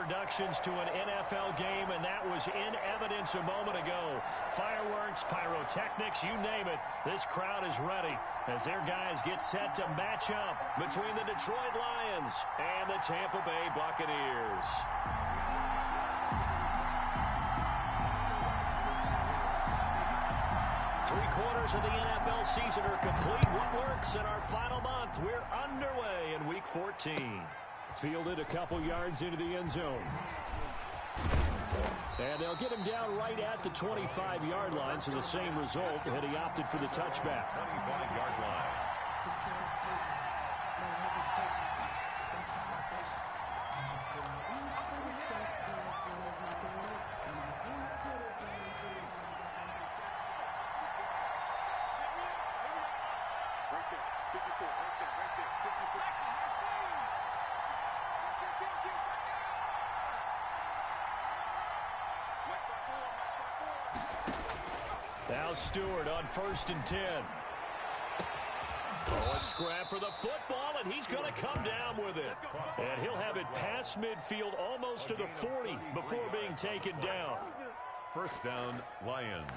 introductions to an NFL game, and that was in evidence a moment ago. Fireworks, pyrotechnics, you name it. This crowd is ready as their guys get set to match up between the Detroit Lions and the Tampa Bay Buccaneers. Three-quarters of the NFL season are complete. What works in our final month? We're underway in Week 14. Fielded a couple yards into the end zone. And they'll get him down right at the 25-yard line, so the same result had he opted for the touchback. 25-yard line. Now Stewart on 1st and 10. Oh, a scrap for the football, and he's going to come down with it. And he'll have it past midfield almost to the 40 before being taken down. First down, Lions.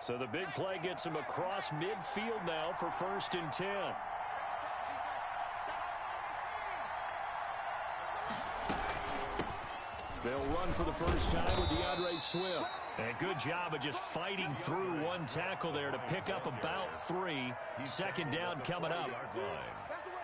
So the big play gets him across midfield now for 1st and 10. They'll run for the first time with DeAndre Swift. And good job of just fighting through one tackle there to pick up about 3. Second down coming up.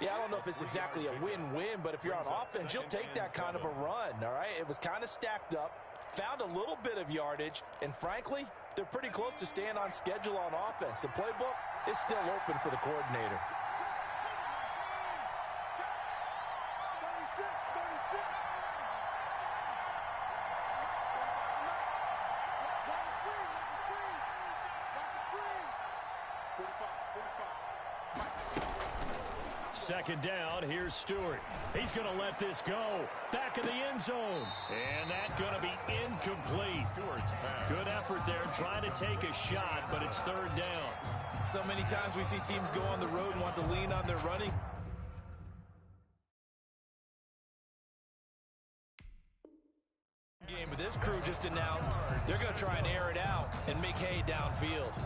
Yeah, I don't know if it's exactly a win-win, but if you're on offense, you'll take that kind of a run, all right? It was kind of stacked up, found a little bit of yardage, and frankly, they're pretty close to staying on schedule on offense. The playbook is still open for the coordinator. Second down, here's Stewart. He's going to let this go. Back in the end zone. And that's going to be incomplete. Good effort there trying to take a shot, but it's 3rd down. So many times we see teams go on the road and want to lean on their running game. But this crew just announced they're going to try and air it out and make hay downfield.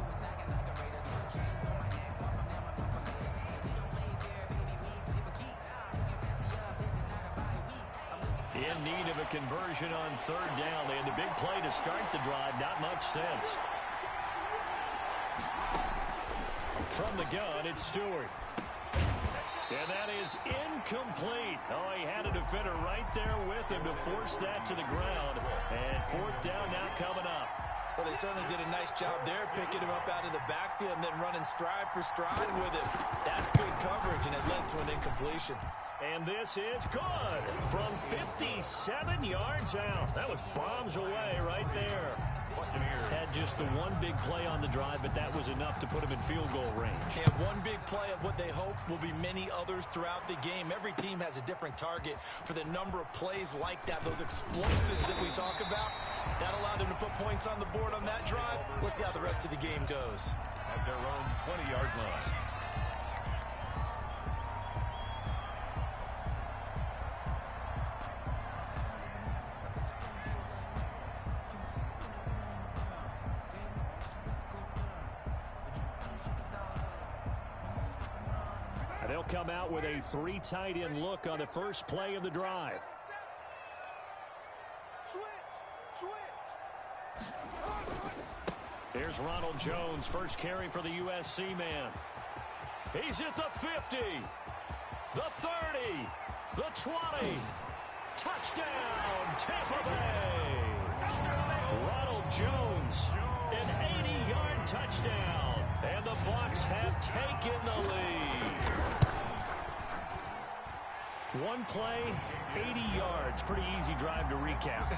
In need of a conversion on 3rd down. They had the big play to start the drive. Not much sense. From the gun, it's Stewart. And that is incomplete. Oh, he had a defender right there with him to force that to the ground. And 4th down now coming up. Well, they certainly did a nice job there, picking him up out of the backfield and then running stride for stride with him. That's good coverage, and it led to an incompletion. And this is good from 57 yards out. That was bombs away right there. Had just the one big play on the drive, but that was enough to put him in field goal range. And one big play of what they hope will be many others throughout the game. Every team has a different target for the number of plays like that, those explosives that we talk about. That allowed them to put points on the board on that drive. Let's see how the rest of the game goes. At their own 20-yard line. They'll come out with a 3 tight end look on the first play of the drive. Here's Ronald Jones, first carry for the USC man. He's at the 50, the 30, the 20. Touchdown, Tampa Bay. Ronald Jones, an 80-yard touchdown. And the Bucs have taken the lead. One play, 80 yards. Pretty easy drive to recap.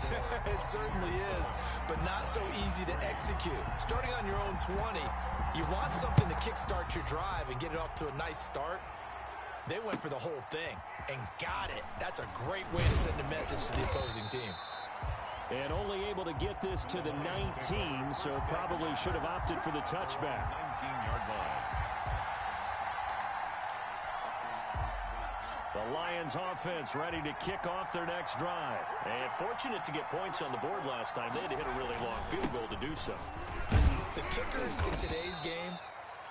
It certainly is, but not so easy to execute. Starting on your own 20, you want something to kickstart your drive and get it off to a nice start. They went for the whole thing and got it. That's a great way to send a message to the opposing team. And only able to get this to the 19, so probably should have opted for the touchback. 19-yard line. The Lions offense ready to kick off their next drive. And fortunate to get points on the board last time. They had to hit a really long field goal to do so. The kickers in today's game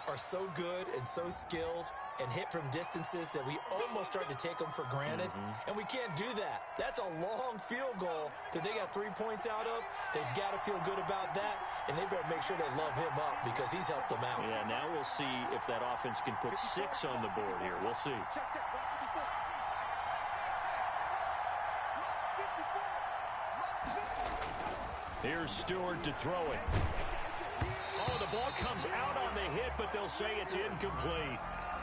are so good and so skilled and hit from distances that we almost start to take them for granted. And we can't do that. That's a long field goal that they got 3 points out of. They've got to feel good about that, and they better make sure they love him up because he's helped them out. Yeah, now we'll see if that offense can put 6 on the board here. We'll see. Here's Stewart to throw it. Oh, the ball comes out on the hit, but they'll say it's incomplete.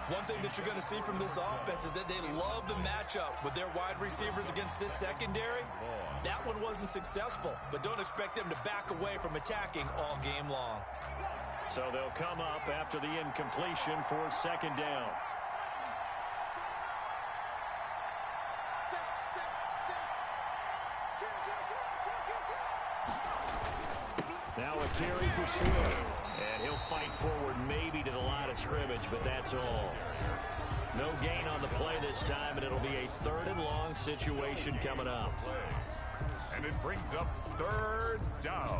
One thing that you're going to see from this offense is that they love the matchup with their wide receivers against this secondary. That one wasn't successful, but don't expect them to back away from attacking all game long. So they'll come up after the incompletion for second down. Now a carry for Swift. And he'll fight forward maybe to the line of scrimmage, but that's all. No gain on the play this time, and it'll be a 3rd and long situation coming up. And it brings up 3rd down.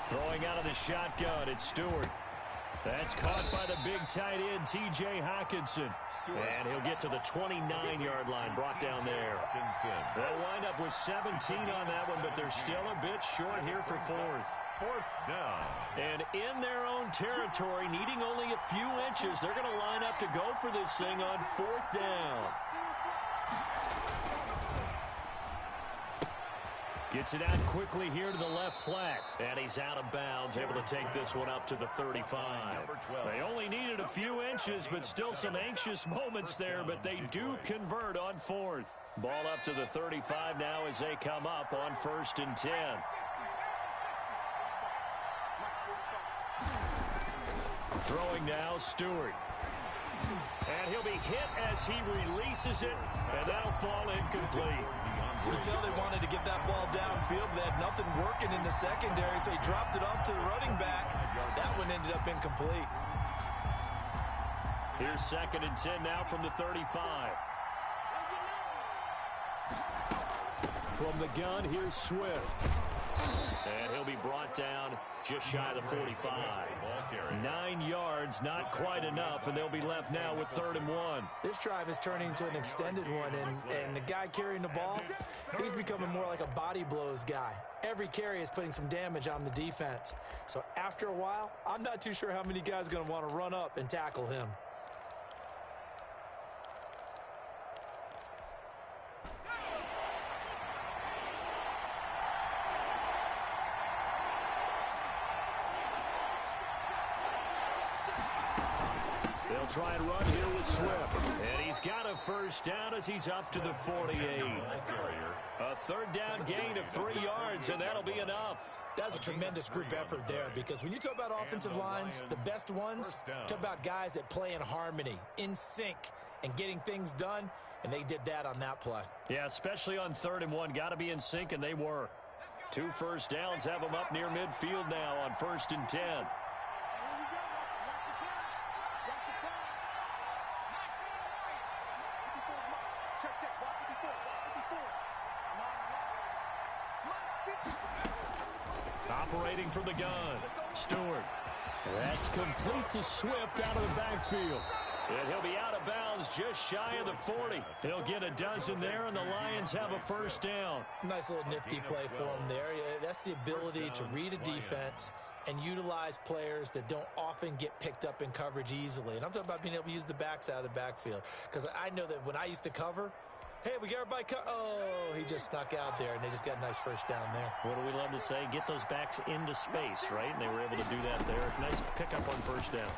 Throwing out of the shotgun, it's Stewart. That's caught by the big tight end, T.J. Hockenson. And he'll get to the 29-yard line, brought down there. They'll wind up with 17 on that one, but they're still a bit short here for 4th. 4th down. And in their own territory, needing only a few inches, they're going to line up to go for this thing on 4th down. Gets it out quickly here to the left flat. And he's out of bounds, able to take this one up to the 35. They only needed a few inches, but still some anxious moments there, but they do convert on 4th. Ball up to the 35 now as they come up on 1st and 10. Throwing now, Stewart. And he'll be hit as he releases it, and that'll fall incomplete. You can tell they wanted to get that ball downfield. They had nothing working in the secondary, so he dropped it off to the running back. That one ended up incomplete. Here's 2nd and 10 now from the 35. From the gun, here's Swift. And he'll be brought down just shy of the 45. 9 yards, not quite enough, and they'll be left now with 3rd and 1. This drive is turning into an extended one, and the guy carrying the ball, he's becoming more like a body blows guy. Every carry is putting some damage on the defense. So after a while, I'm not too sure how many guys are going to want to run up and tackle him. They'll try and run here with Swift. And he's got a 1st down as he's up to the 48. A 3rd down gain of 3 yards, and that'll be enough. That's a tremendous group effort there, because when you talk about offensive lines, the best ones, talk about guys that play in harmony, in sync, and getting things done, and they did that on that play. Yeah, especially on 3rd and 1. Got to be in sync, and they were. 2 first downs have them up near midfield now on 1st and 10. Operating from the gun, Stewart. That's complete to Swift out of the backfield. And he'll be out of bounds just shy of the 40. He'll get a dozen there, and the Lions have a 1st down. Nice little nifty play for him there. That's the ability to read a defense and utilize players that don't often get picked up in coverage easily. And I'm talking about being able to use the backs out of the backfield. Because I know that when I used to cover, hey, we got everybody oh, he just snuck out there, and they just got a nice 1st down there. What do we love to say? Get those backs into space, right? And they were able to do that there. Nice pickup on 1st down.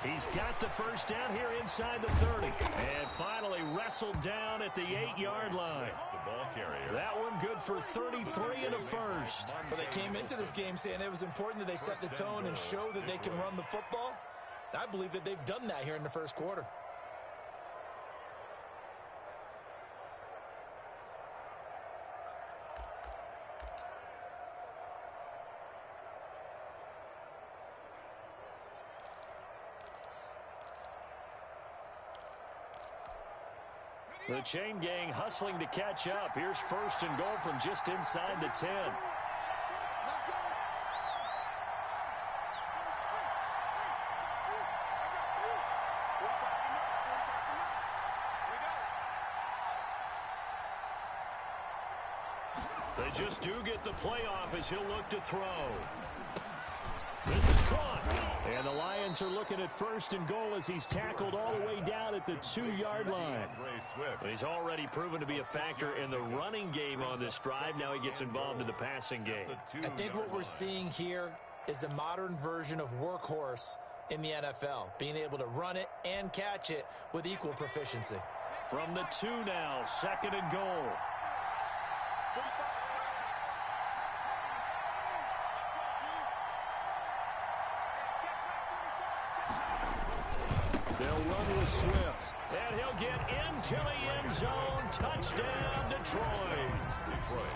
He's got the 1st down here inside the 30. And finally wrestled down at the 8-yard line. That one good for 33 and a 1st. Well, they came into this game saying it was important that they set the tone and show that they can run the football. I believe that they've done that here in the 1st quarter. The chain gang hustling to catch up. Here's 1st and goal from just inside the 10. They just do get the playoff as he'll look to throw. This is caught. And the Lions are looking at 1st and goal as he's tackled all the way down at the 2-yard line. He's already proven to be a factor in the running game on this drive. Now he gets involved in the passing game. I think what we're seeing here is the modern version of workhorse in the NFL, being able to run it and catch it with equal proficiency. From the 2 now, 2nd and goal. They'll run with Swift, and he'll get into the end zone. Touchdown, Detroit.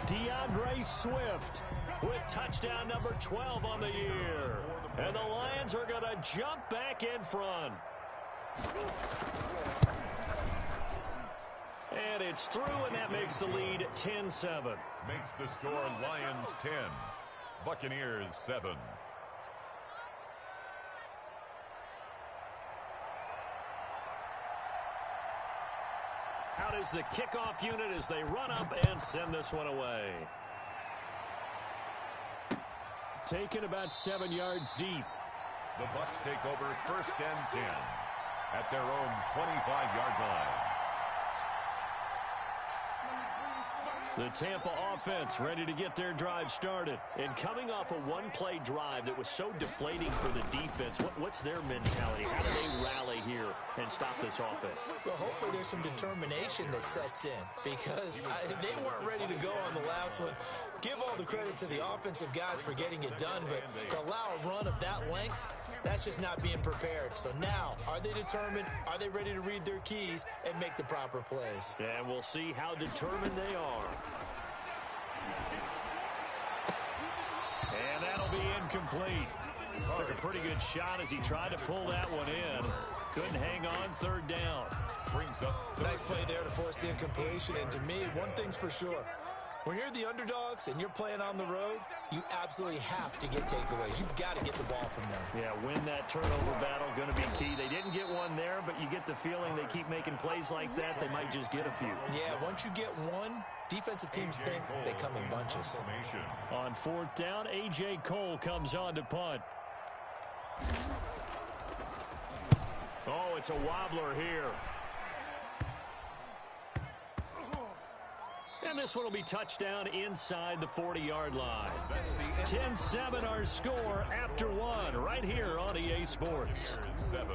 DeAndre Swift with touchdown number 12 on the year. And the Lions are going to jump back in front. And it's through, and that makes the lead 10-7. Makes the score Lions 10, Buccaneers 7. Out is the kickoff unit as they run up and send this one away. Taken about 7 yards deep. The Bucs take over 1st and 10 at their own 25-yard line. The Tampa offense ready to get their drive started. And coming off a one-play drive that was so deflating for the defense, what's their mentality? How do they rally here and stop this offense? Well, hopefully there's some determination that sets in, because they weren't ready to go on the last one. Give all the credit to the offensive guys for getting it done, but to allow a run of that length, that's just not being prepared. So now, are they determined? Are they ready to read their keys and make the proper plays? And we'll see how determined they are. And that'll be incomplete. Took a pretty good shot as he tried to pull that one in. Couldn't hang on, 3rd down. Brings up nice play there to force the incompletion. And to me, one thing's for sure. When you're the underdogs and you're playing on the road, you absolutely have to get takeaways. You've got to get the ball from them. Yeah, win that turnover battle, going to be key. They didn't get one there, but you get the feeling they keep making plays like that, they might just get a few. Yeah, once you get one, defensive teams think they come in bunches. On 4th down, A.J. Cole comes on to punt. Oh, it's a wobbler here. And this one will be touchdown inside the 40-yard line. 10-7 our score after 1 right here on EA Sports. 7.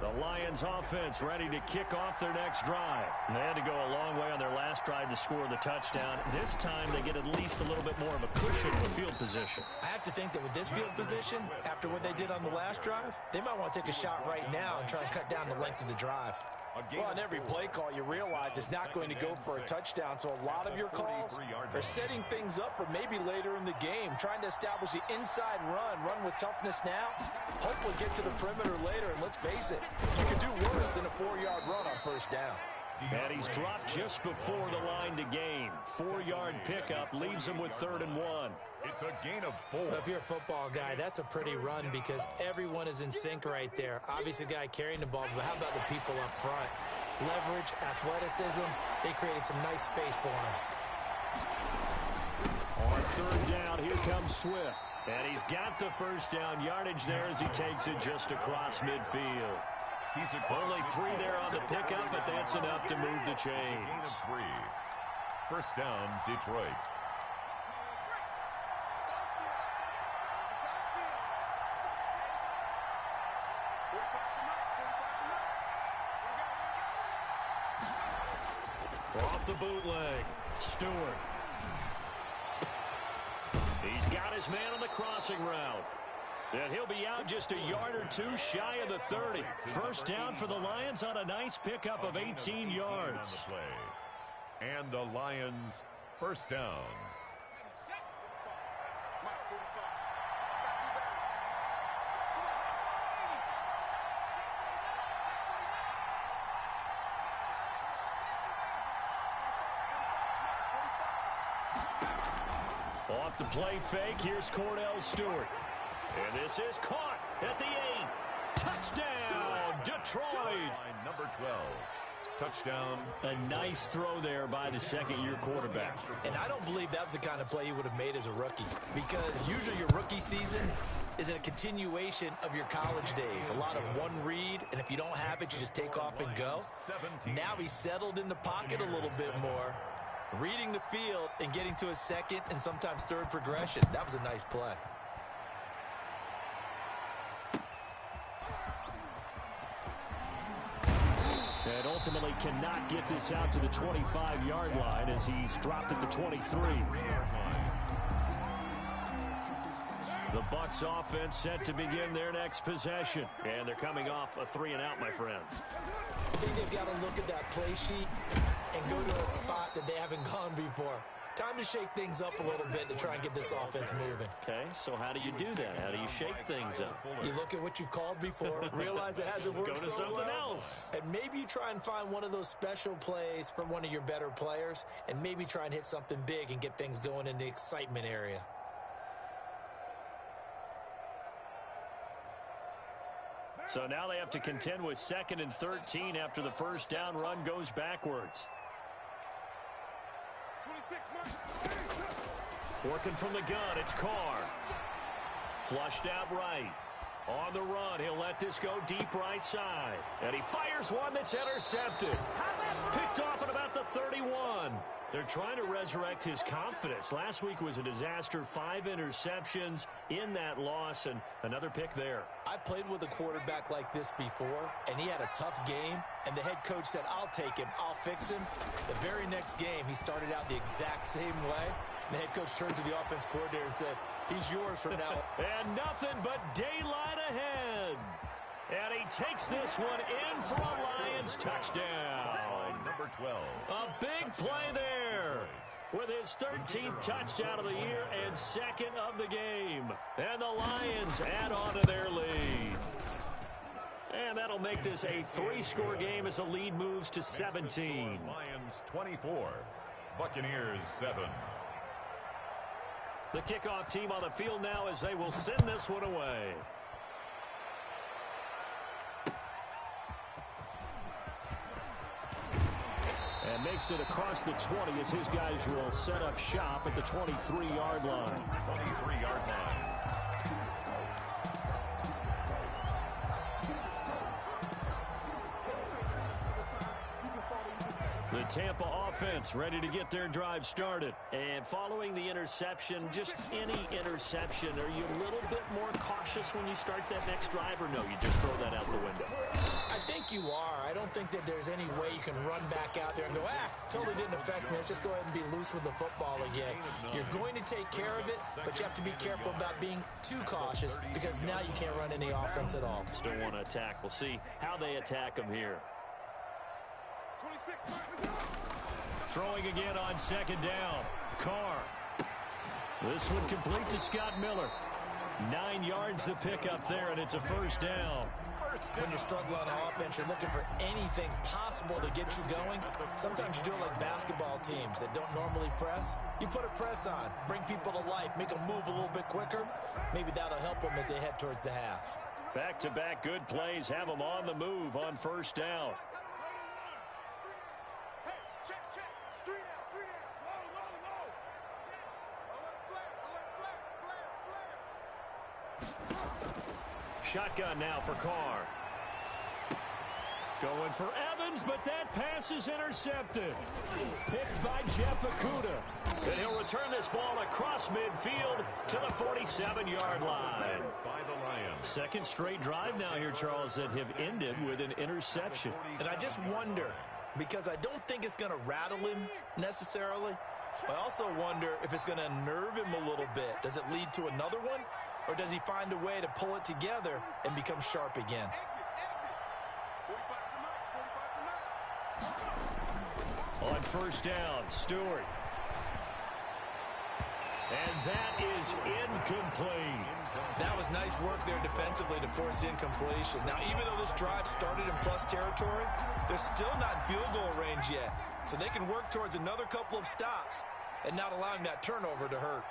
The Lions offense ready to kick off their next drive. They had to go a long way on their last drive to score the touchdown. This time they get at least a little bit more of a cushion with field position. I have to think that with this field position, after what they did on the last drive, they might want to take a shot right now and try and cut down the length of the drive. Well, on every play call, you realize it's not going to go for a touchdown, so a lot of your calls are setting things up for maybe later in the game, trying to establish the inside run with toughness now, hopefully get to the perimeter later, and let's face it, you can do worse than a 4-yard run on 1st down. And he's dropped just before the line to gain. 4-yard pickup leaves him with 3rd and 1. It's a gain of 4. Well, if you're a football guy, that's a pretty run because everyone is in sync right there. Obviously, the guy carrying the ball, but how about the people up front? Leverage, athleticism, they created some nice space for him. On 3rd down, here comes Swift. And he's got the 1st down yardage there as he takes it just across midfield. Only 3 there on the pickup, but that's enough to move the chains. 3. 1st down, Detroit. Off the bootleg, Stewart. He's got his man on the crossing route. And he'll be out just a yard or 2 shy of the 30. 1st down for the Lions on a nice pickup of 18 yards. And the Lions 1st down. Off the play fake, here's Cordell Stewart. And this is caught at the 8. Touchdown, Detroit. Number 12. Touchdown. A nice throw there by the second-year quarterback. And I don't believe that was the kind of play he would have made as a rookie, because usually your rookie season is a continuation of your college days. A lot of one read, and if you don't have it, you just take off and go. Now he's settled in the pocket a little bit more, reading the field and getting to a second and sometimes third progression. That was a nice play. And ultimately cannot get this out to the 25-yard line as he's dropped at the 23. The Bucs offense set to begin their next possession. And they're coming off a 3-and-out, my friends. I think they've got to look at that play sheet and go to a spot that they haven't gone before. Time to shake things up a little bit to try and get this offense moving. Okay, so how do you do that? How do you shake things up? You look at what you've called before, realize it hasn't worked so something well, else. And maybe you try and find one of those special plays from one of your better players, and maybe try and hit something big and get things going in the excitement area. So now they have to contend with 2nd and 13 after the first down run goes backwards. Working from the gun, it's Carr. Flushed out right. On the run, he'll let this go deep right side. And he fires one that's intercepted. Picked off at about the 31. They're trying to resurrect his confidence. Last week was a disaster. 5 interceptions in that loss, and another pick there. I played with a quarterback like this before, and he had a tough game, and the head coach said, I'll take him, I'll fix him. The very next game, he started out the exact same way. And the head coach turned to the offense coordinator and said, he's yours from now on. And nothing but daylight ahead. And he takes this one in for a Lions touchdown. Number 12. A big play there with his 13th touchdown of the year and 2nd of the game. And the Lions add on to their lead. And that'll make this a 3-score game as the lead moves to 17. Lions 24. Buccaneers 7. The kickoff team on the field now as they will send this one away. And makes it across the 20 as his guys will set up shop at the 23-yard line. 23-yard line. The Tampa offense ready to get their drive started. And following the interception, just any interception, are you a little bit more cautious when you start that next drive, or no, you just throw that out the window? I think you are. I don't think that there's any way you can run back out there and go, totally didn't affect me. Let's just go ahead and be loose with the football again. You're going to take care of it, but you have to be careful about being too cautious because now you can't run any offense at all. Still want to attack. We'll see how they attack them here. Throwing again on 2nd down. Carr. This one complete to Scott Miller. 9 yards to pick up there, and it's a first down. When you're struggling on offense, you're looking for anything possible to get you going. Sometimes you do it like basketball teams that don't normally press. You put a press on, bring people to life, make them move a little bit quicker. Maybe that'll help them as they head towards the half. Back-to-back good plays have them on the move on first down. Shotgun now for Carr. Going for Evans, but that pass is intercepted. Picked by Jeff Okudah. And he'll return this ball across midfield to the 47-yard line. By the Lions. 2nd straight drive now here, Charles, that have ended with an interception. And I just wonder, because I don't think it's going to rattle him necessarily. I also wonder if it's going to unnerve him a little bit. Does it lead to another one? Or does he find a way to pull it together and become sharp again? On first down, Stewart. And that is incomplete. That was nice work there defensively to force the incompletion. Now, even though this drive started in plus territory, they're still not in field goal range yet. So they can work towards another couple of stops and not allowing that turnover to hurt.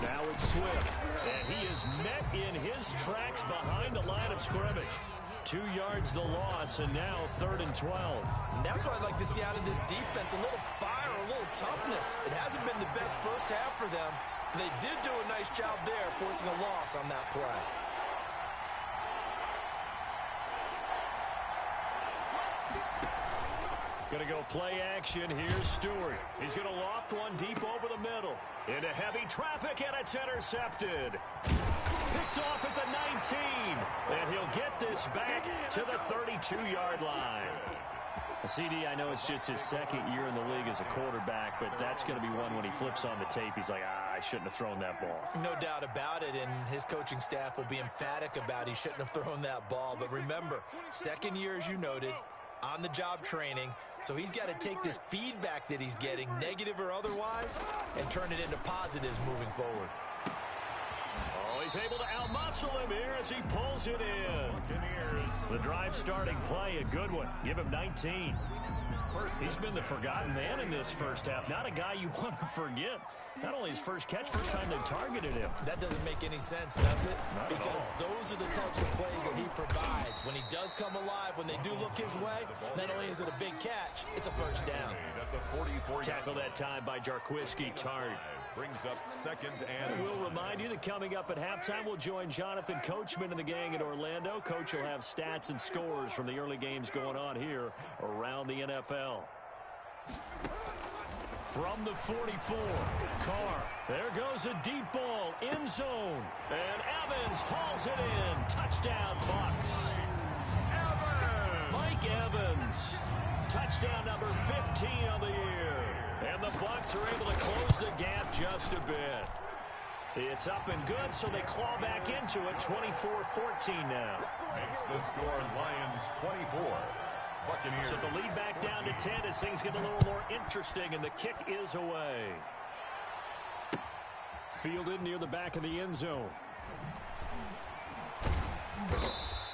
Now it's Swift, and he is met in his tracks behind the line of scrimmage. 2 yards the loss, and now 3rd and 12. And that's what I'd like to see out of this defense, a little fire, a little toughness. It hasn't been the best first half for them, but they did do a nice job there, forcing a loss on that play. Going to go play action. Here's Stewart. He's going to loft one deep over the middle. Into heavy traffic, and it's intercepted. Picked off at the 19. And he'll get this back to the 32-yard line. CD, I know it's just his second year in the league as a quarterback, but that's going to be one when he flips on the tape. He's like, I shouldn't have thrown that ball. No doubt about it, and his coaching staff will be emphatic about he shouldn't have thrown that ball. But remember, second year, as you noted, on-the-job training, so he's got to take this feedback that he's getting, negative or otherwise, and turn it into positives moving forward. Oh, he's able to outmuscle him here as he pulls it in. The drive starting play, a good one. Give him 19. He's been the forgotten man in this first half. Not a guy you want to forget. Not only his first catch, first time they targeted him. That doesn't make any sense, does it? Because those are the types of plays that he provides. When he does come alive, when they do look his way, not only is it a big catch, it's a first down. Tackle that time by Jarquiski Tart. Brings up 2nd and... We'll remind you that coming up at halftime, we'll join Jonathan Coachman and the gang in Orlando. Coach will have stats and scores from the early games going on here around the NFL. From the 44, Carr. There goes a deep ball, end zone. And Evans hauls it in. Touchdown, Bucs. Mike Evans. Touchdown number 15 on the year. And the Bucs are able to close the gap just a bit. It's up and good, so they claw back into it, 24-14 now. Makes the score Lions 24. Buccaneers. So the lead back down to 10 as things get a little more interesting, and the kick is away. Fielded near the back of the end zone.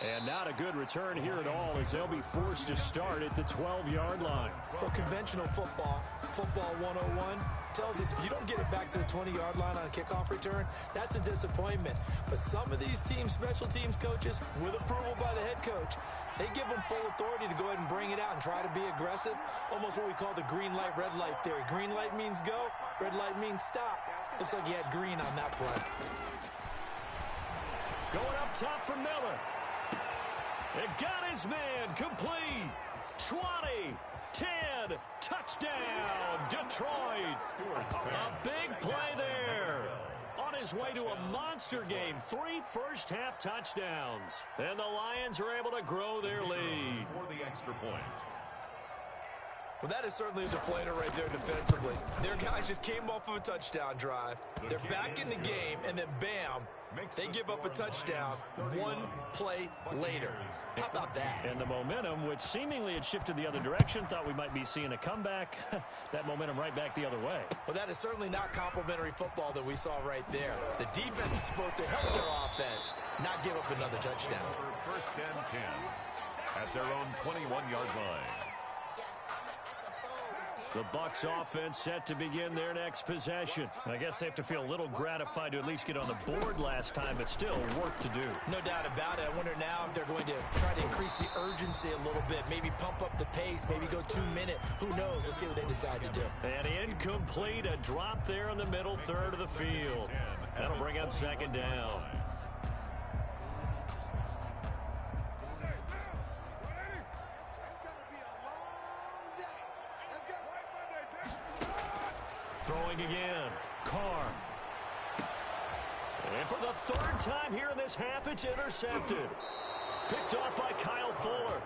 And not a good return here at all as they'll be forced to start at the 12-yard line. Well, conventional football 101, tells us if you don't get it back to the 20-yard line on a kickoff return, that's a disappointment. But some of these teams, special teams coaches, with approval by the head coach, they give them full authority to go ahead and bring it out and try to be aggressive. Almost what we call the green light, red light theory. Green light means go, red light means stop. Looks like he had green on that play. Going up top for Miller. It got his man complete. 20, 10, touchdown, Detroit. A big play there. On his way to a monster game, 3 first-half touchdowns. And the Lions are able to grow their lead. For the extra point. Well, that is certainly a deflator right there defensively. Their guys just came off of a touchdown drive. They're back in the game, and then bam, they give up a touchdown 1 play later. How about that? And the momentum, which seemingly had shifted the other direction, thought we might be seeing a comeback. That momentum right back the other way. Well, that is certainly not complimentary football that we saw right there. The defense is supposed to help their offense, not give up another touchdown. First and 10 at their own 21-yard line. The Bucs offense set to begin their next possession. I guess they have to feel a little gratified to at least get on the board last time, but still work to do. No doubt about it. I wonder now if they're going to try to increase the urgency a little bit, maybe pump up the pace, maybe go 2-minute. Who knows? Let's see what they decide to do. And incomplete, a drop there in the middle third of the field. That'll bring up 2nd down. Throwing again, Carr. And for the 3rd time here in this half, it's intercepted. Picked off by Kyle Fuller.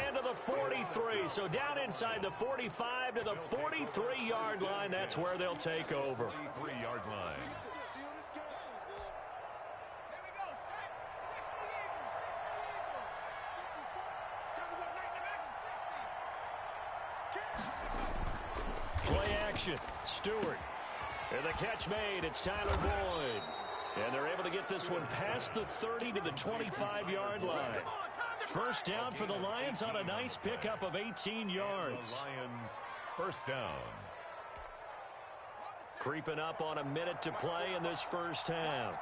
And to the 43. So down inside the 45 to the 43-yard line. That's where they'll take over. 43-yard line. Play action. Stewart. And the catch made. It's Tyler Boyd. And they're able to get this one past the 30 to the 25-yard line. First down for the Lions on a nice pickup of 18 yards. The Lions first down. Creeping up on a minute to play in this first half.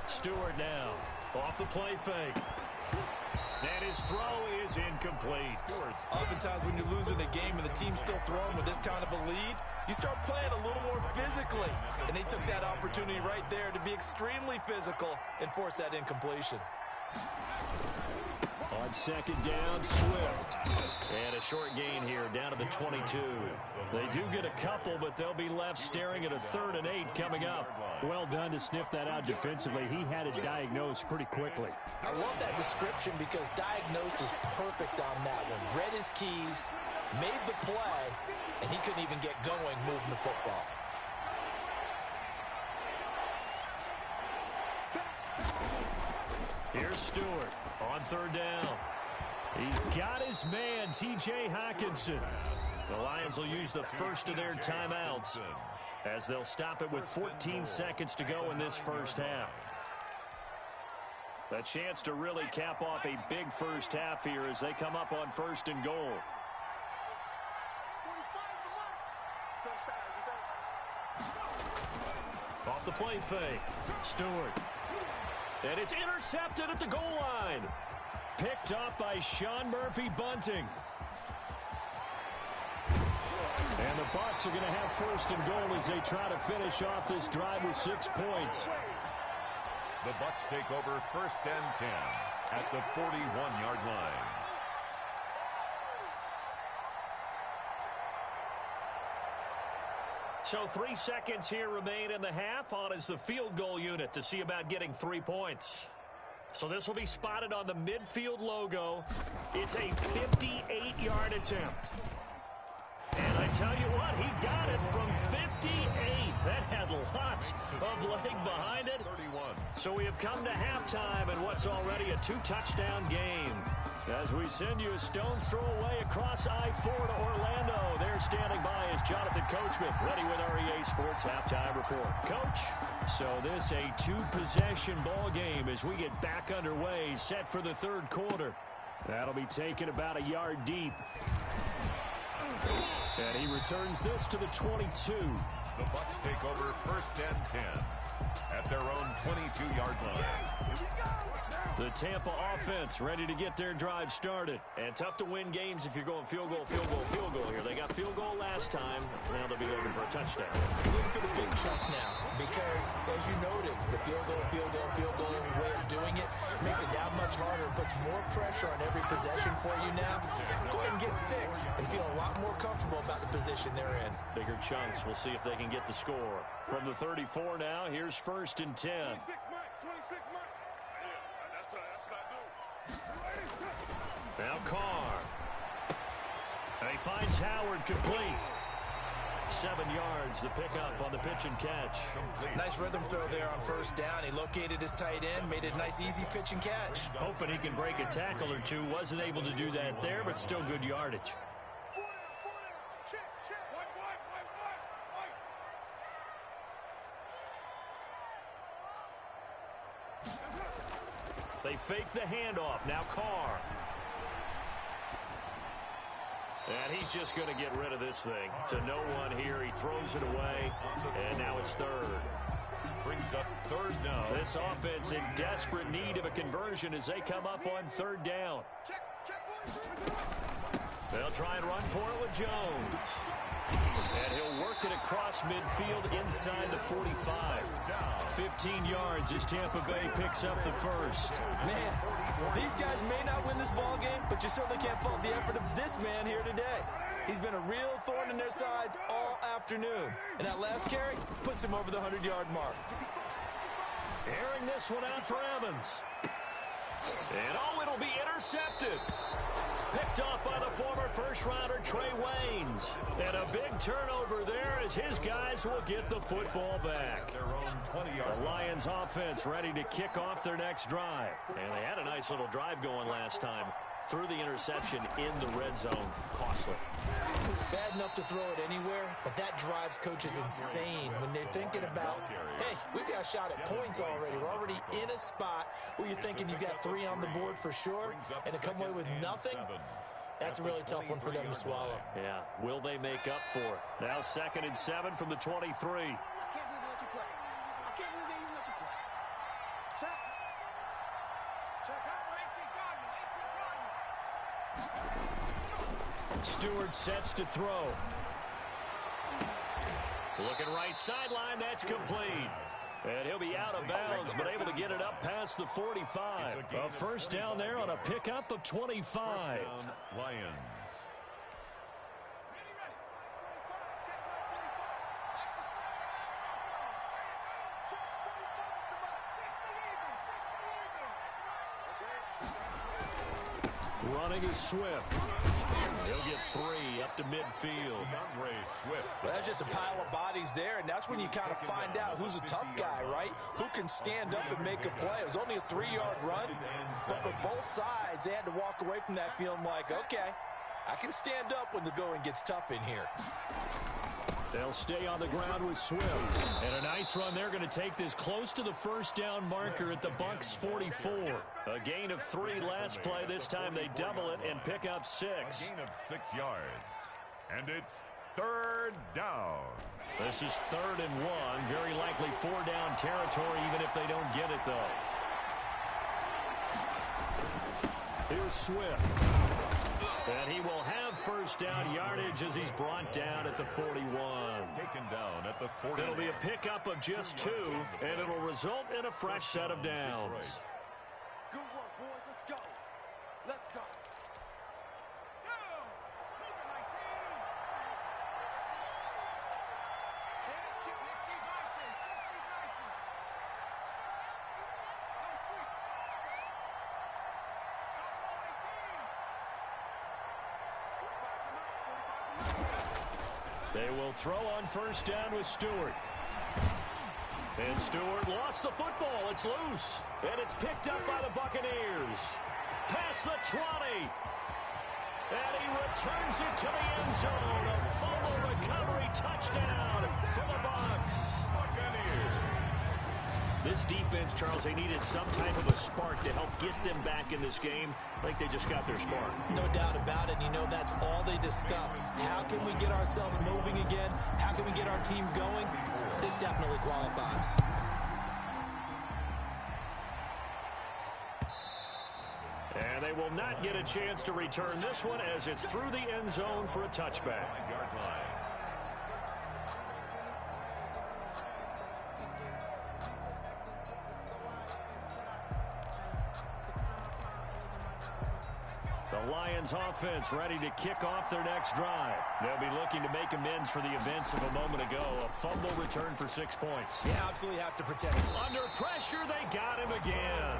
Stewart now off the play fake. And his throw is incomplete. Oftentimes when you're losing a game and the team's still throwing with this kind of a lead, you start playing a little more physically. And they took that opportunity right there to be extremely physical and force that incompletion. On second down, Swift. And a short gain here down to the 22. They do get a couple, but they'll be left staring at a 3rd and 8 coming up. Well done to sniff that out defensively. He had it diagnosed pretty quickly. I love that description because diagnosed is perfect on that one. Read his keys, made the play, and he couldn't even get going moving the football. Here's Stewart on 3rd down. He's got his man, T.J. Hockenson. The Lions will use the first of their timeouts as they'll stop it with 14 seconds to go in this first half. A chance to really cap off a big first half here as they come up on 1st and goal. Off the play fake. Stewart. And it's intercepted at the goal line. Picked up by Sean Murphy-Bunting. And the Bucs are going to have 1st and goal as they try to finish off this drive with 6 points. The Bucs take over 1st and 10 at the 41-yard line. So 3 seconds here remain in the half. On is the field goal unit to see about getting 3 points. So this will be spotted on the midfield logo. It's a 58-yard attempt. And I tell you what, he got it from 58. That had lots of leg behind it. 31. So we have come to halftime in what's already a 2-touchdown game. As we send you a stone's throw away across I-4 to Orlando. There standing by is Jonathan Coachman, ready with our EA Sports Halftime Report. Coach, so this a 2-possession ball game as we get back underway, set for the 3rd quarter. That'll be taken about a yard deep. And he returns this to the 22. The Bucs take over 1st and 10 at their own 22-yard line. The Tampa offense ready to get their drive started. And tough to win games if you're going field goal, field goal, field goal here. They got field goal last time. Now they'll be looking for a touchdown. Looking for the big chunk now because, as you noted, the field goal way of doing it makes it that much harder. It puts more pressure on every possession for you now. Go ahead and get 6 and feel a lot more comfortable about the position they're in. Bigger chunks. We'll see if they can get the score. From the 34 now, here's 1st and 10. 26 Mike. That's what I do. Now Carr. And he finds Howard complete. 7 yards, the pickup on the pitch and catch. Nice rhythm throw there on 1st down. He located his tight end, made it a nice easy pitch and catch. Hoping he can break a tackle or two. Wasn't able to do that there, but still good yardage. They fake the handoff. Now Carr. And he's just going to get rid of this thing. To no one here. He throws it away. And now it's 3rd. Brings up 3rd down. This offense in desperate need of a conversion as they come up on 3rd down. They'll try and run for it with Jones. And he'll work it across midfield inside the 45. 15 yards as Tampa Bay picks up the 1st. Man, these guys may not win this ball game, but you certainly can't fault the effort of this man here today. He's been a real thorn in their sides all afternoon. And that last carry puts him over the 100-yard mark. Airing this one out for Evans. And it'll be intercepted. Picked up by the former first-rounder Trey Waynes. And a big turnover there as his guys will get the football back. Their own 20-yard. The Lions offense ready to kick off their next drive. And they had a nice little drive going last time. threw the interception in the red zone. Costly. Bad enough to throw it anywhere, but that drives coaches insane when they're thinking about, hey, we've got a shot at points already. We're already in a spot where you're thinking you got 3 on the board for sure, and to come away with nothing, that's a really tough one for them to swallow. Yeah, will they make up for it? Now 2nd and 7 from the 23. I can't believe they let you play. I can't believe they even let you play. Check. Check out. 18 Cardinal. Stewart sets to throw. Looking right sideline, that's complete. And he'll be out of bounds, but able to get it up past the 45. A first down there on a pickup of 25. Lions. Running is Swift. He'll get 3 up to midfield. Swift. Well, that's just a pile of bodies there, and that's when you kind of find out who's a tough guy, right? Who can stand up and make a play. It was only a 3-yard run, but for both sides, they had to walk away from that feeling like, okay, I can stand up when the going gets tough in here. They'll stay on the ground with Swift. And a nice run. They're going to take this close to the first down marker at the Bucs 44. A gain of 3 last play. This time they double it and pick up 6. A gain of 6 yards. And it's 3rd down. This is 3rd and 1. Very likely 4-down territory, even if they don't get it, though. Here's Swift. And he will have first down yardage as he's brought down at the 41. Taken down at the 40. It'll be a pickup of just 2, and it'll result in a fresh set of downs. Good work, boys. Let's go. Let's go. They will throw on first down with Stewart. And Stewart lost the football. It's loose. And it's picked up by the Buccaneers. Past the 20. And he returns it to the end zone. A fumble recovery touchdown for the Bucs. This defense, Charles, they needed some type of a spark to help get them back in this game. I think they just got their spark. No doubt about it. You know, that's all they discussed. How can we get ourselves moving again? How can we get our team going? This definitely qualifies. And they will not get a chance to return this one as it's through the end zone for a touchback. 5-yard line. The Lions offense ready to kick off their next drive. They'll be looking to make amends for the events of a moment ago. A fumble return for 6 points. Yeah, absolutely have to protect him. Under pressure, they got him again.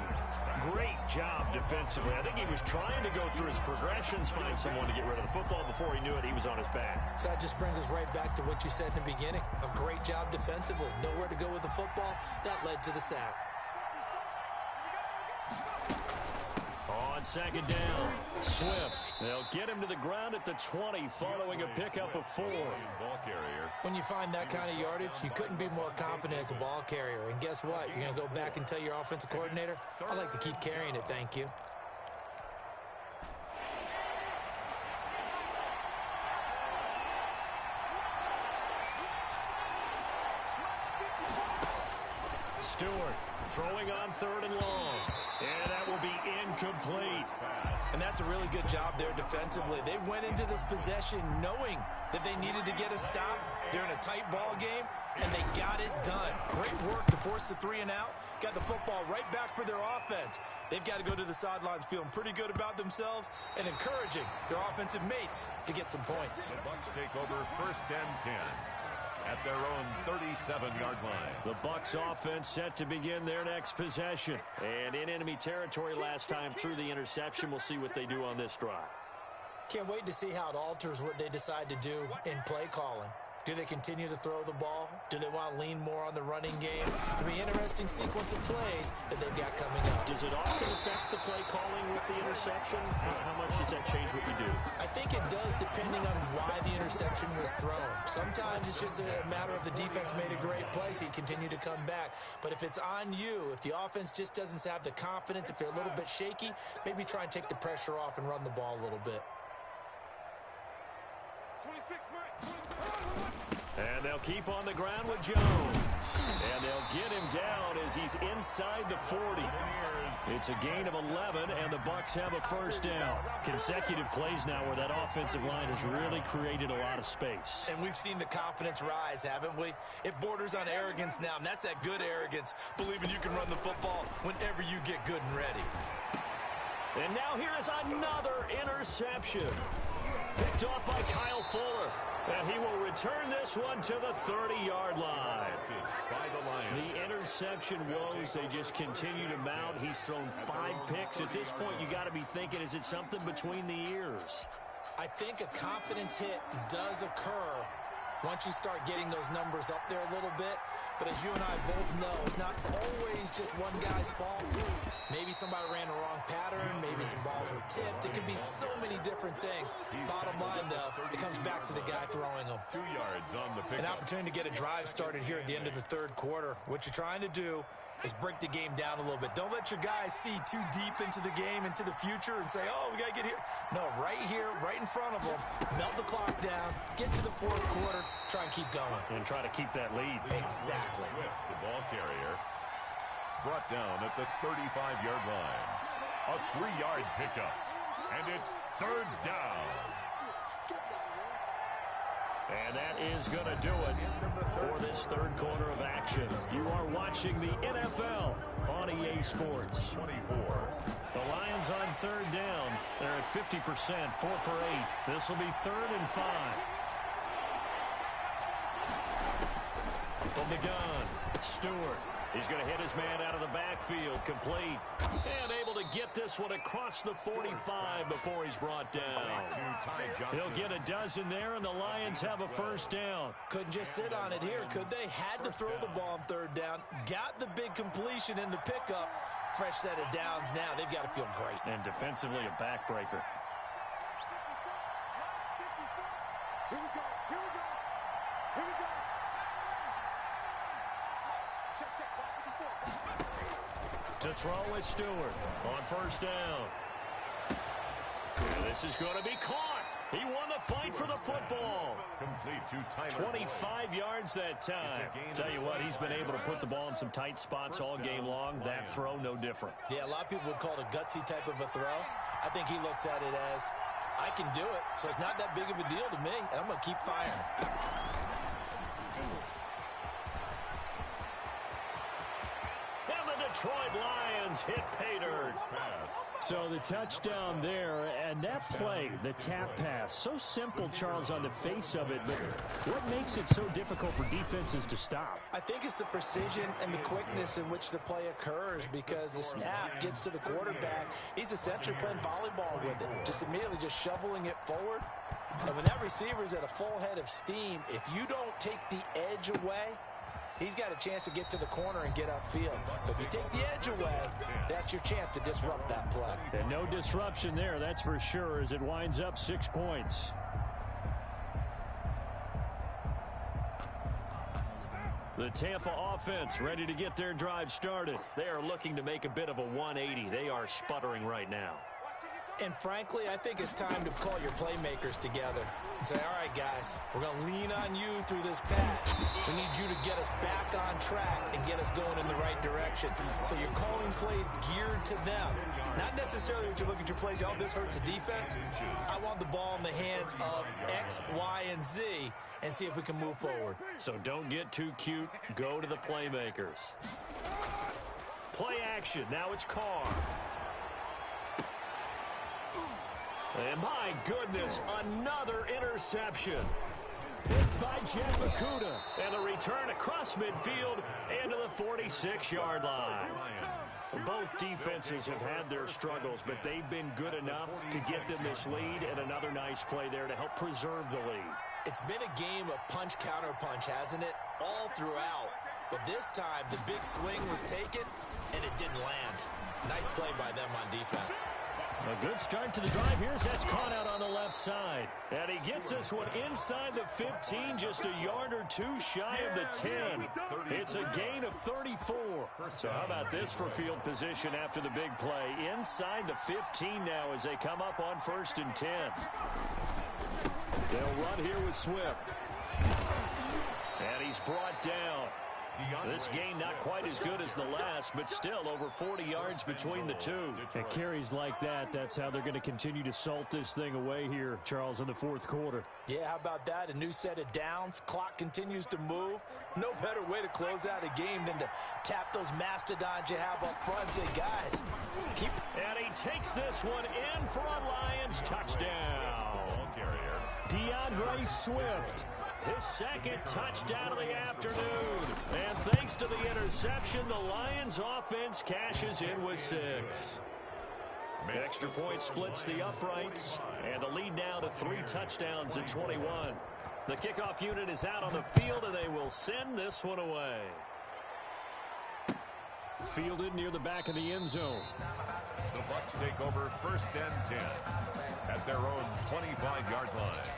Great job defensively. I think he was trying to go through his progressions, find someone to get rid of the football. Before he knew it, he was on his back. So that just brings us right back to what you said in the beginning. A great job defensively. Nowhere to go with the football. That led to the sack. On second down, Swift. They'll get him to the ground at the 20 following a pickup of 4. Ball carrier. When you find that kind of yardage, you couldn't be more confident as a ball carrier. And guess what? You're going to go back and tell your offensive coordinator, I'd like to keep carrying it, thank you. Stewart throwing on 3rd and long. And that will be incomplete. And that's a really good job there defensively. They went into this possession knowing that they needed to get a stop. They're in a tight ball game, and they got it done. Great work to force the 3 and out. Got the football right back for their offense. They've got to go to the sidelines feeling pretty good about themselves and encouraging their offensive mates to get some points. The Bucs take over 1st and 10 at their own 37-yard line. The Bucs offense set to begin their next possession. And in enemy territory last time through the interception. We'll see what they do on this drive. Can't wait to see how it alters what they decide to do in play calling. Do they continue to throw the ball? Do they want to lean more on the running game? It'll be an interesting sequence of plays that they've got coming up. Does it often affect the play calling with the interception? How much does that change what you do? I think it does depending on why the interception was thrown. Sometimes it's just a matter of the defense made a great play, so you continue to come back. But if it's on you, if the offense just doesn't have the confidence, if they're a little bit shaky, maybe try and take the pressure off and run the ball a little bit. And they'll keep on the ground with Jones. And they'll get him down as he's inside the 40. It's a gain of 11, and the Bucs have a first down. Consecutive plays now where that offensive line has really created a lot of space. And we've seen the confidence rise, haven't we? It borders on arrogance now, and that's that good arrogance, believing you can run the football whenever you get good and ready. And now here is another interception. Picked off by Kyle Fuller. And he will return this one to the 30-yard line. The interception woes, they just continue to mount. He's thrown 5 picks. At this point, you got to be thinking, is it something between the ears? I think a confidence hit does occur once you start getting those numbers up there a little bit. But as you and I both know, it's not always just one guy's fault. Maybe somebody ran the wrong pattern. Maybe some balls were tipped. It can be so many different things. Bottom line, though, it comes back to the guy throwing them. 2 yards on the pickup. An opportunity to get a drive started here at the end of the third quarter. What you're trying to do is break the game down a little bit. Don't let your guys see too deep into the game, into the future, and say, oh, we got to get here. No, right here, right in front of them, melt the clock down, get to the fourth quarter, try and keep going. And try to keep that lead. Exactly. Swift, the ball carrier, brought down at the 35-yard line. A 3-yard pickup, and it's third down. And that is going to do it for this third quarter of action. You are watching the NFL on EA Sports. 24. The Lions on third down. They're at 50%, 4 for 8. This will be 3rd and 5. From the gun, Stewart. He's going to hit his man out of the backfield, complete. And able to get this one across the 45 before he's brought down. He'll get a dozen there, and the Lions have a first down. Couldn't just sit on it here, could they? Had to throw the ball on third down. Got the big completion in the pickup. Fresh set of downs now. They've got to feel great. And defensively, a backbreaker. Here we go. Here we go. Here we go. Check, check. To throw is Stewart on first down. And this is going to be caught. He won the fight for the football. Complete to Tyler. 25 yards that time. Tell you what, he's been able to put the ball in some tight spots all game long. That throw, no different. Yeah, a lot of people would call it a gutsy type of a throw. I think he looks at it as, I can do it, so it's not that big of a deal to me, and I'm going to keep firing. Detroit Lions hit pay dirt. So the touchdown there, and that play, the tap pass, so simple, Charles, on the face of it, but what makes it so difficult for defenses to stop? I think it's the precision and the quickness in which the play occurs, because the snap gets to the quarterback. He's essentially playing volleyball with it, just immediately just shoveling it forward. And when that receiver's at a full head of steam, if you don't take the edge away, he's got a chance to get to the corner and get upfield. But if you take the edge away, that's your chance to disrupt that play. And no disruption there, that's for sure, as it winds up 6 points. The Tampa offense ready to get their drive started. They are looking to make a bit of a 180. They are sputtering right now. And frankly, I think it's time to call your playmakers together and say, all right, guys, we're going to lean on you through this patch. We need you to get us back on track and get us going in the right direction. So you're calling plays geared to them. Not necessarily that you look at your plays, oh, this hurts the defense. I want the ball in the hands of X, Y, and Z and see if we can move forward. So don't get too cute. Go to the playmakers. Play action. Now it's Carr. And my goodness, another interception. Hit by Jeff Okudah. And the return across midfield into the 46-yard line. Both defenses have had their struggles, but they've been good enough to get them this lead, and another nice play there to help preserve the lead. It's been a game of punch-counter-punch, hasn't it? All throughout. But this time, the big swing was taken, and it didn't land. Nice play by them on defense. A good start to the drive. Here's that's caught out on the left side. And he gets this one inside the 15, just a yard or two shy of the 10. It's a gain of 34. So how about this for field position after the big play? Inside the 15 now as they come up on 1st and 10. They'll run here with Swift. And he's brought down. This game not quite as good as the last, but still over 40 yards between the two. And carries like that, that's how they're going to continue to salt this thing away here, Charles, in the 4th quarter. Yeah, how about that? A new set of downs. Clock continues to move. No better way to close out a game than to tap those mastodons you have up front and say, guys, keep... And he takes this one in for a Lions touchdown. DeAndre Swift. His 2nd touchdown of the afternoon. And thanks to the interception, the Lions offense cashes in with 6. Extra point splits the uprights. And the lead now to 3 touchdowns at 21. The kickoff unit is out on the field, and they will send this one away. Fielded near the back of the end zone. The Bucs take over 1st and 10 at their own 25-yard line.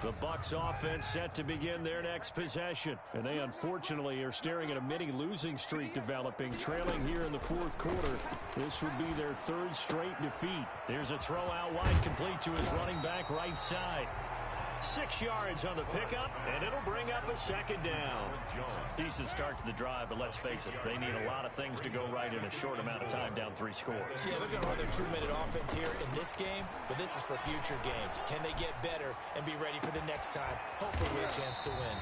The Bucs offense set to begin their next possession. And they unfortunately are staring at a mini losing streak developing, trailing here in the 4th quarter. This would be their 3rd straight defeat. There's a throw out wide complete to his running back right side. 6 yards on the pickup, and it'll bring up a 2nd down. Decent start to the drive, but let's face it, they need a lot of things to go right in a short amount of time, down 3 scores. Yeah, they're going to run their 2-minute offense here in this game, but this is for future games. Can they get better and be ready for the next time? Hopefully with a chance to win.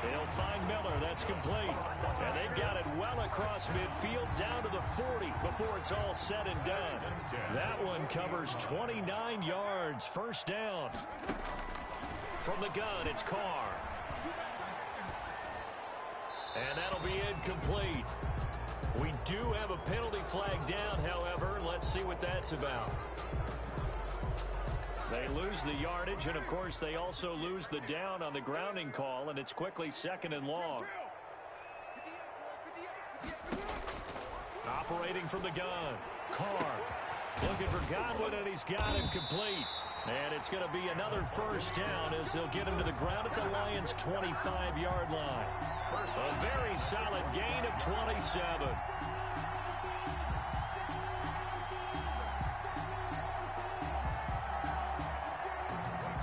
They'll find Miller. That's complete. And they've got it well across midfield down to the 40 before it's all said and done. That one covers 29 yards. 1st down. From the gun, it's Carr. And that'll be incomplete. We do have a penalty flag down, however. Let's see what that's about. They lose the yardage, and, of course, they also lose the down on the grounding call, and it's quickly 2nd and long. Operating from the gun, Carr. Looking for Godwin, and he's got him complete. And it's going to be another 1st down as they'll get him to the ground at the Lions' 25-yard line. A very solid gain of 27.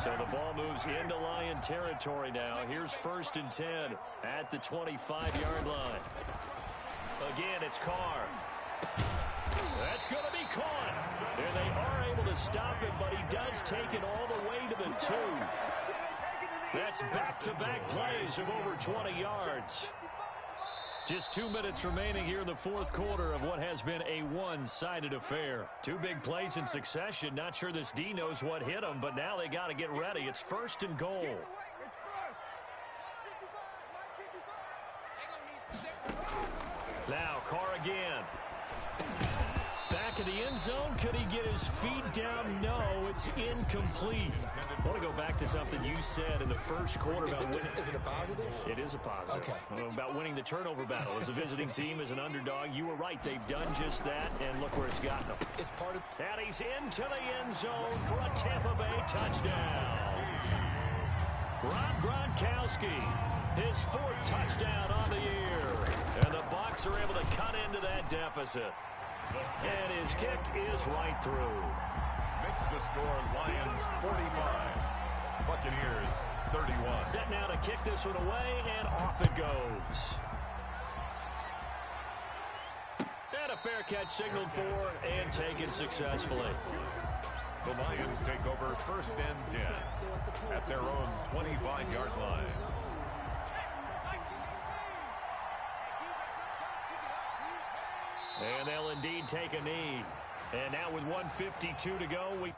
So the ball moves into Lion territory now. Here's 1st and 10 at the 25-yard line. Again, it's Carr. That's going to be caught. And they are able to stop it, but he does take it all the way to the 2. That's back-to-back plays of over 20 yards. Just 2 minutes remaining here in the 4th quarter of what has been a one-sided affair. 2 big plays in succession. Not sure this D knows what hit him, but now they got to get ready. It's 1st and goal. Now Carr again. Back of the end zone. Could he get his feet down? No, it's incomplete. I want to go back to something you said in the 1st quarter about winning. Is it a positive? It is a positive. Okay. About winning the turnover battle. As a visiting team, as an underdog, you were right. They've done just that, and look where it's gotten them. It's part of... And he's into the end zone for a Tampa Bay touchdown. Rob Gronkowski, his 4th touchdown on the year. And the Bucs are able to cut into that deficit. And his kick is right through. Makes the score Lions 45, Buccaneers 31. Set now to kick this one away, and off it goes. And a fair catch signaled for and taken successfully. The Lions take over 1st and 10 at their own 25-yard line. And they'll indeed take a knee. And now with 1:52 to go, we...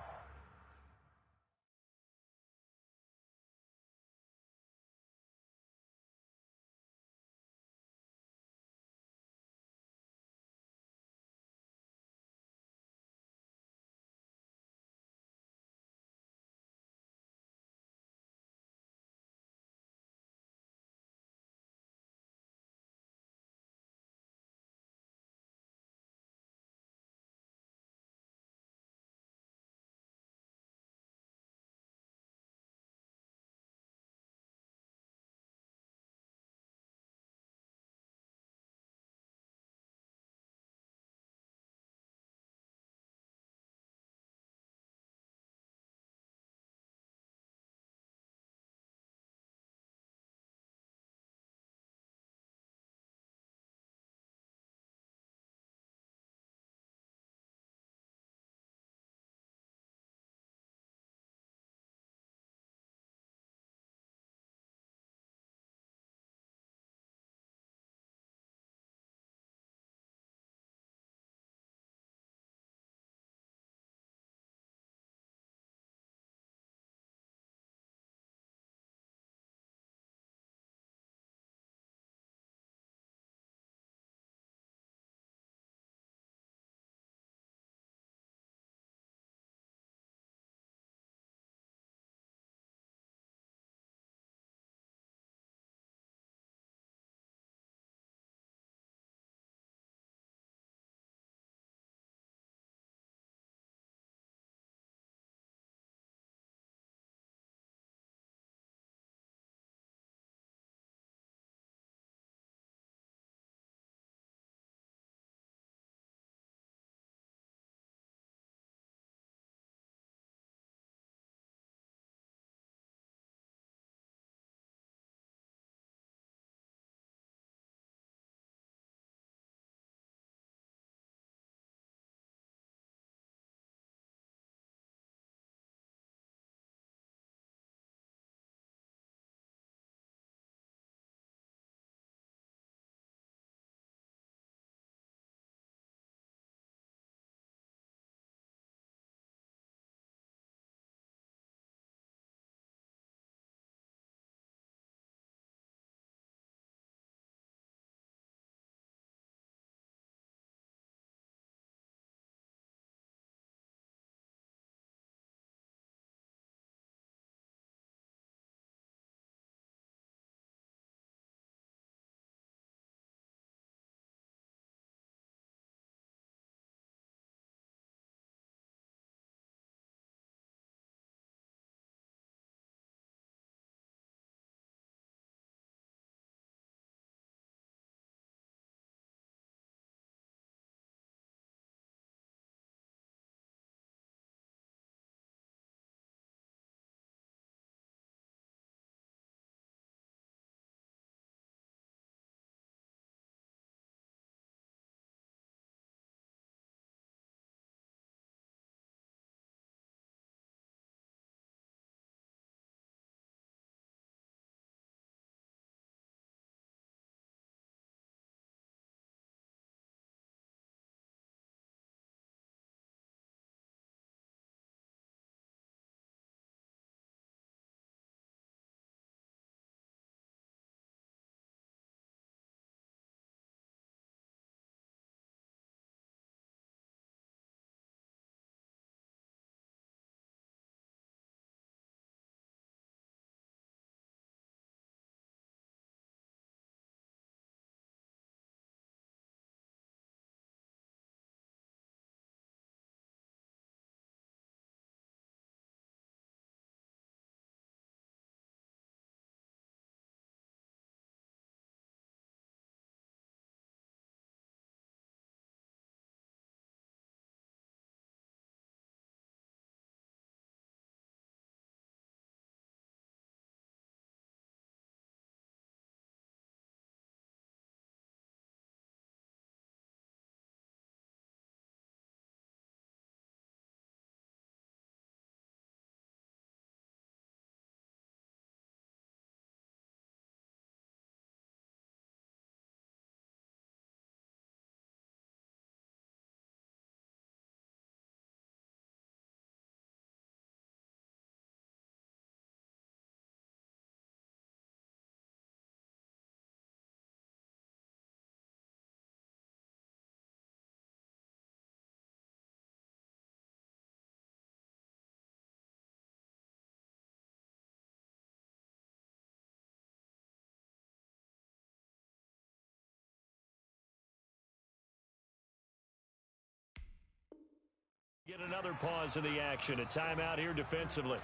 get another pause in the action. A timeout here defensively.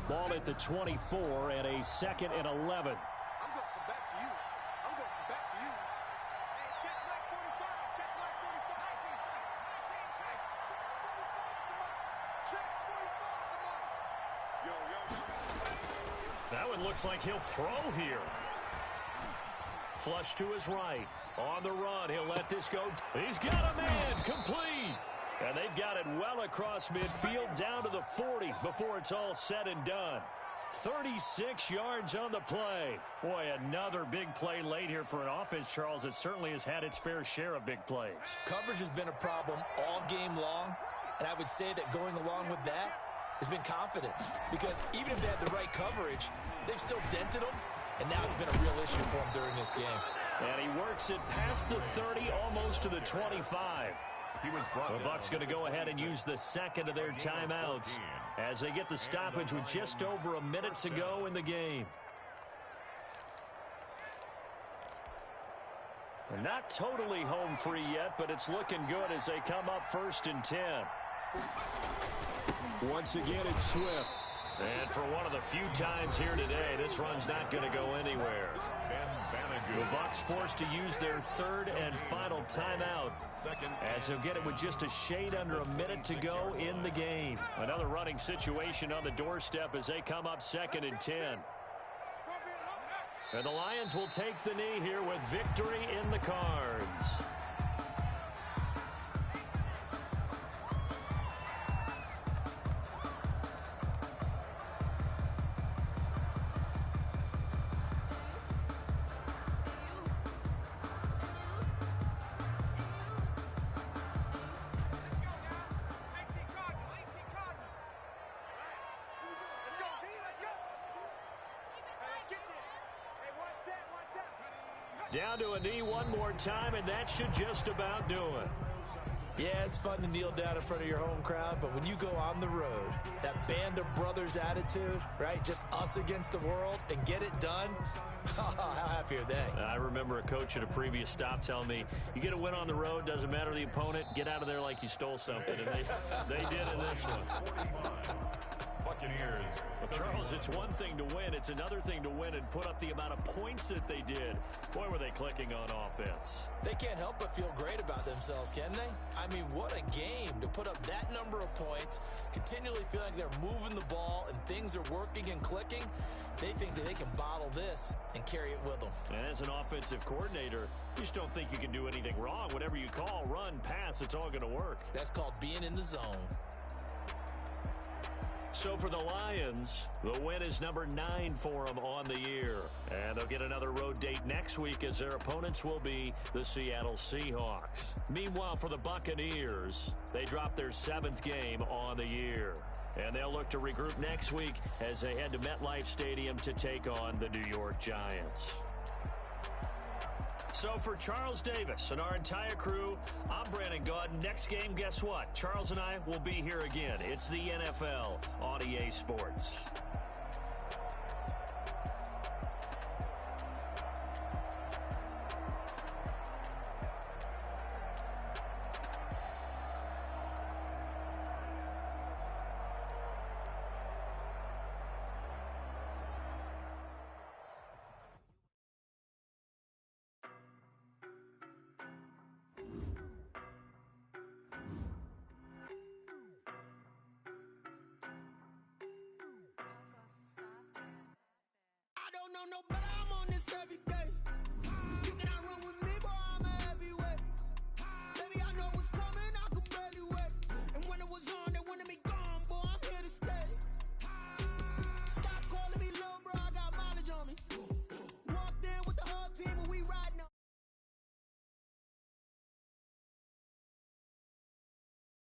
Ball at the 24 and a 2nd and 11. I'm going to come back to you. I'm going to come back to you. Hey, check flag 45. Check flag 45. Check 45. Check 45. Come on. Yo. That one looks like he'll throw here. Flush to his right. On the run, he'll let this go. He's got a man complete. And they've got it well across midfield down to the 40 before it's all said and done. 36 yards on the play. Boy, another big play late here for an offense, Charles, that certainly has had its fair share of big plays. Coverage has been a problem all game long, and I would say that going along with that has been confidence. Because even if they had the right coverage, they've still dented them, and now it's been a real issue for them during this game. And he works it past the 30, almost to the 25. The Bucs going to go ahead and use the second of their timeouts as they get the stoppage with just over a minute to go in the game. They're not totally home free yet, but it's looking good as they come up 1st and 10. Once again, it's Swift. And for one of the few times here today, this run's not going to go anywhere. The Bucs forced to use their 3rd and final timeout as they'll get it with just a shade under a minute to go in the game. Another running situation on the doorstep as they come up 2nd and 10. And the Lions will take the knee here with victory in the cards. Down to a knee one more time, and that should just about do it. Yeah, it's fun to kneel down in front of your home crowd, but when you go on the road, that band of brothers attitude, right, just us against the world, and get it done, how happy are they? I remember a coach at a previous stop telling me, you get a win on the road, doesn't matter the opponent, get out of there like you stole something, and they did in this one. Buccaneers. Well, Charles, it's one thing to win. It's another thing to win and put up the amount of points that they did. Boy, were they clicking on offense. They can't help but feel great about themselves, can they? I mean, what a game to put up that number of points, continually feeling like they're moving the ball and things are working and clicking. They think that they can bottle this and carry it with them. And as an offensive coordinator, you just don't think you can do anything wrong. Whatever you call, run, pass, it's all going to work. That's called being in the zone. So for the Lions, the win is number 9 for them on the year. And they'll get another road date next week as their opponents will be the Seattle Seahawks. Meanwhile, for the Buccaneers, they dropped their 7th game on the year. And they'll look to regroup next week as they head to MetLife Stadium to take on the New York Giants. So for Charles Davis and our entire crew, I'm Brandon Gaudin. Next game, guess what? Charles and I will be here again. It's the NFL on EA Sports.